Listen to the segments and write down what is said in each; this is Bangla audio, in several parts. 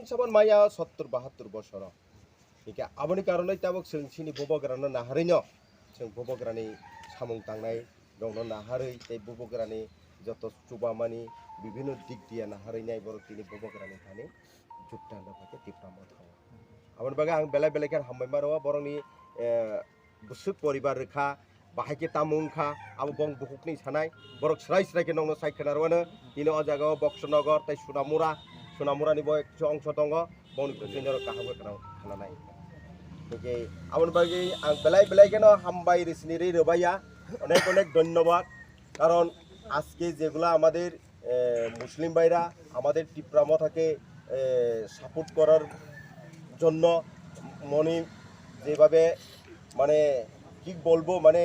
saban maya 70-72 বছর Ika aboni karone tabok sini bobograna naharino sing bobograni samung tangnai dongno naharoi tei bobograni joto chubamani bibhinno dik dia naharinai boro tini bobograni thani juktanda thake tipramot hawa abon baga ang belai belai kan hambai maro boroni busuk poribar rekha bahake tamung kha abo bong buhukni sanai borok srai srai ke nongno sai khenarwana tini o jaga Boksanagar tei Sunamura ni boy ongsho tongo bong kenjor kahabe khananai Oke, abon bagi ang belai keno hambai sendiri rebaya অনেক ধন্যবাদ কারণ আজকে যেগুলা আমাদের মুসলিম ভাইরা আমাদের টিপ্রামথাকে সাপোর্ট করার জন্য মনে যেভাবে মানে কি বলবো মানে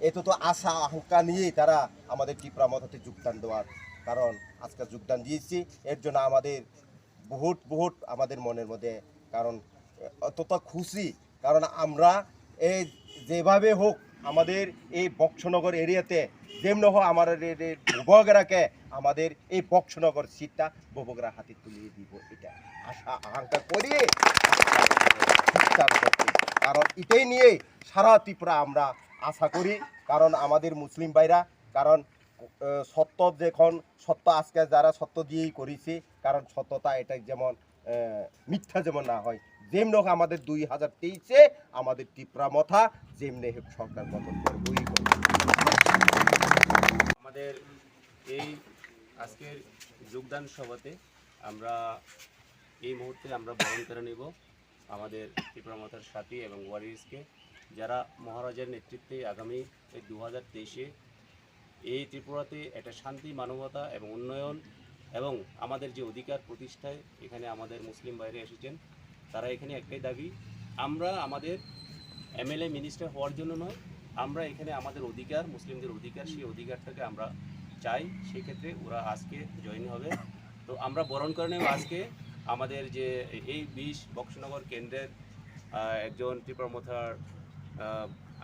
এত তো আশা আকাঙ্ক্ষা নিয়েই তারা আমাদের টিপ্রামথাতে যোগদান দেওয়ার কারণ আজকে যোগদান দিয়েছি এর জন্য আমাদের বহুত আমাদের মনের মধ্যে কারণ অতটা খুশি কারণ আমরা এই যেভাবে হোক আমাদের এই বক্সনগর এরিয়াতে যেমন হোক আমাদের ববগরাকে আমাদের এই বক্সনগর সিটটা ববগরা হাতে তুলিয়ে দিব এটা আশা আকাঙ্ক্ষা করি কারণ এটাই নিয়ে সারা ত্রিপুরা আমরা আশা করি কারণ আমাদের মুসলিম ভাইরা কারণ সত্য যখন সত্য আজকে যারা সত্য দিয়েই করেছি কারণ সত্যতা এটা যেমন মিথ্যা যেমন না হয় যেমন হোক আমাদের 2023-এ আমাদের টিপ্রামথা যেমনি হোক সরকার গঠন করবই আমাদের এই আজকের যোগদান সভাতে আমরা এই মুহূর্তে আমরা বরণ করে নেব আমাদের টিপ্রামথার সাথী এবং ওয়ারিসকে যারা মহারাজের নেতৃত্বে আগামী 2023-এ এই ত্রিপুরাতে একটা শান্তি মানবতা এবং উন্নয়ন এবং আমাদের যে অধিকার প্রতিষ্ঠায় এখানে আমাদের মুসলিম বাইরে এসেছেন তারা এখানে একটাই দাবি আমরা আমাদের এমএলএ মিনিস্টার হওয়ার জন্য নয় আমরা এখানে আমাদের অধিকার মুসলিমদের অধিকার সেই অধিকারটাকে আমরা চাই সেই ক্ষেত্রে ওরা আজকে জয়েন হবে তো আমরা বরণ করে নেব আজকে আমাদের যে এই 20 বক্সনগর কেন্দ্রের একজন ত্রিপুরামথার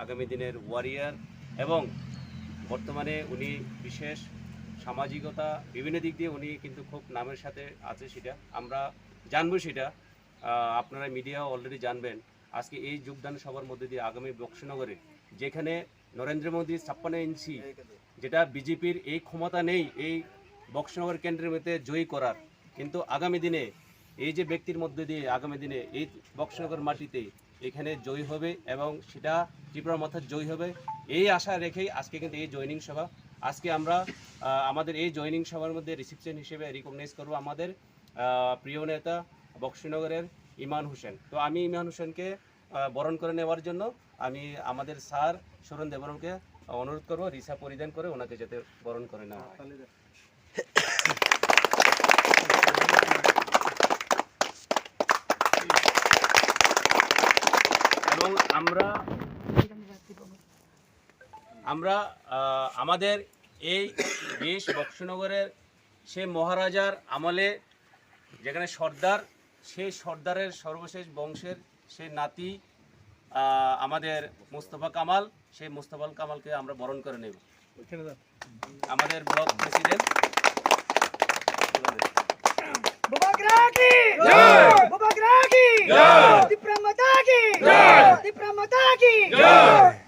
আগামী দিনের ওয়ারিয়ার এবং বর্তমানে উনি বিশেষ সামাজিকতা বিভিন্ন দিক দিয়ে উনি কিন্তু খুব নামের সাথে আছে সেটা আমরা জানবো সেটা আপনারা মিডিয়া অলরেডি জানবেন আজকে এই যোগদান সভার মধ্যে দিয়ে আগামী বক্সনগরে যেখানে নরেন্দ্র মোদী 56 ইঞ্চি যেটা বিজেপির এই ক্ষমতা নেই এই বক্সনগর কেন্দ্রের মধ্যে জয়ী করার কিন্তু আগামী দিনে এই যে ব্যক্তির মধ্যে দিয়ে আগামী দিনে এই বক্সনগর মাটিতে এখানে জয়ী হবে এবং সেটা ত্রিপুরামথার জয়ী হবে এই আশা রেখেই আজকে কিন্তু এই জয়নিং সভা আজকে আমরা আমাদের এই জয়নিং সভার মধ্যে রিসেপশন হিসেবে রিকগনাইজ করব আমাদের প্রিয় নেতা বক্সনগরের ইমান হোসেন তো আমি ইমান হোসেনকে বরণ করে নেওয়ার জন্য আমি আমাদের স্যার সুরন দেবরমকে অনুরোধ করব রিসা পরিধান করে ওনাকে যাতে বরণ করে নেওয়া হয় এবং আমরা আমাদের এই দেশ বক্সনগরের সে মহারাজার আমলে যেখানে সর্দার সেই সর্দারের সর্বশেষ বংশের সে নাতি আমাদের মোস্তফা কামাল সেই মোস্তফা কামালকে আমরা বরণ করে নেব আমাদের ব্লক প্রেসিডেন্ট ত্রিপুরামথা কি জয়